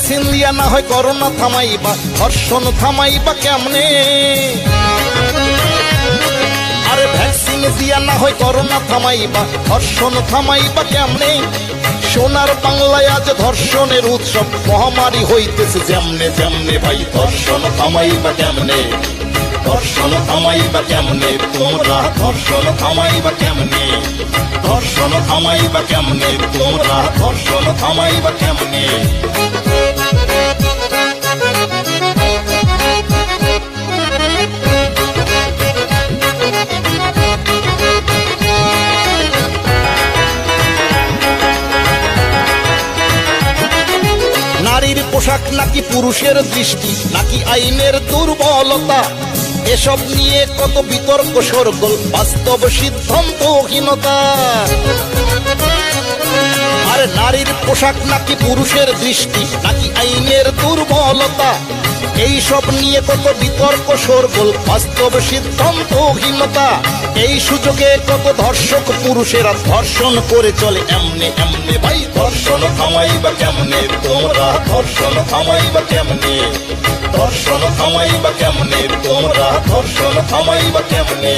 Vaccine দিয়া না হয় করোনা থামাইবা, ধর্ষণ থামাইবা কেমনে? আরে ভ্যাকসিন দিয়া না হয় করোনা থামাইবা, ধর্ষণ থামাইবা কেমনে? সোনার বাংলায় আজ ধর্ষণের উৎসব, মহামারী হইতেছে যেমনে যেমনে। ভাই ধর্ষণ থামাইবা কেমনে? ধর্ষণ থামাইবা কেমনে? তোমরা ধর্ষণ থামাইবা কেমনে? ধর্ষণ থামাইবা কেমনে? তোমরা ধর্ষণ থামাইবা কেমনে? নারীর পোশাক নাকি পুরুষের দৃষ্টি, নাকি আইনের দুর্বলতা, এসব নিয়ে কত বিতর্ক শোরগোল, বাস্তব সিদ্ধান্তহীনতা। আরে নারীর পোশাক নাকি পুরুষের দৃষ্টি, নাকি আইনের দুর্বলতা, এইসব নিয়ে কত বিতর্ক শোরগোল, বাস্তব সিদ্ধান্তহীনতা। এই সুযোগে কত ধর্ষক পুরুষেরা ধর্ষণ করে চলে এমনে এমনে। ভাই ধর্ষণ থামাইবা কেমনে? তোমরা ধর্ষণ থামাইবা কেমনে? ধর্ষণ থামাইবা কেমনে? তোমরা ধর্ষণ থামাইবা কেমনে?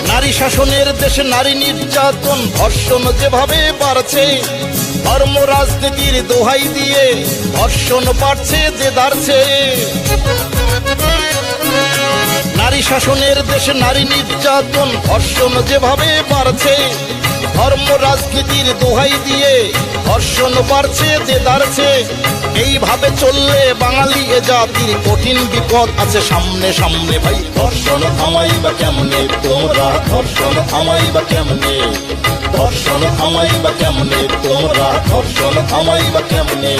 নারী শাসনের দেশে নারী নির্যাতন, ধর্ষণ যেভাবে বাড়ছে, ধর্ম রাজনীতির দোহাই দিয়ে ধর্ষণ বাড়ছে যে দাঁড়ছে। নারী শাসনের দেশে নারী নির্যাতন, ধর্ষণ যেভাবে বাড়ছে, ধর্ম রাজনীতির দোহাই দিয়ে ধর্ষণ বাড়ছে যে দাঁড়ছে। এইভাবে চললে বাঙালি এ জাতির কঠিন বিপদ আছে সামনে সামনে। ভাই ধর্ষণ থামাইবা কেমনে? তোমরা ধর্ষণ থামাইবা কেমনে? ধর্ষণ থামাইবা কেমনে? তোমরা ধর্ষণ থামাইবা কেমনে?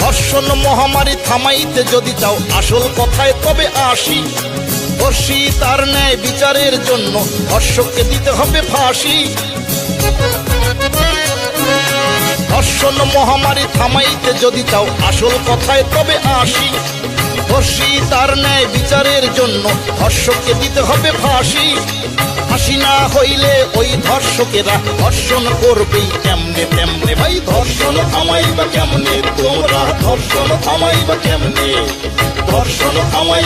ধর্ষণ মহামারী থামাইতে যদি চাও আসল কথায় তবে আসি। দোষী তার ন্যায় বিচারের জন্য ধর্ষককে দিতে হবে ফাঁসি। ধর্ষণ মহামারী থামাইতে যদি চাও আসল কথায় তবে আসি। দোষী তার ন্যায় বিচারের জন্য ধর্ষককে দিতে হবে ফাঁসি। ফাঁসি না হইলে ওই ধর্ষকেরা ধর্ষণ করবেই কেমনে তেমনে। ভাই ধর্ষণ থামাইবা কেমনে? তোমরা ধর্ষণ থামাইবা কেমনে? ধর্ষণ থামাই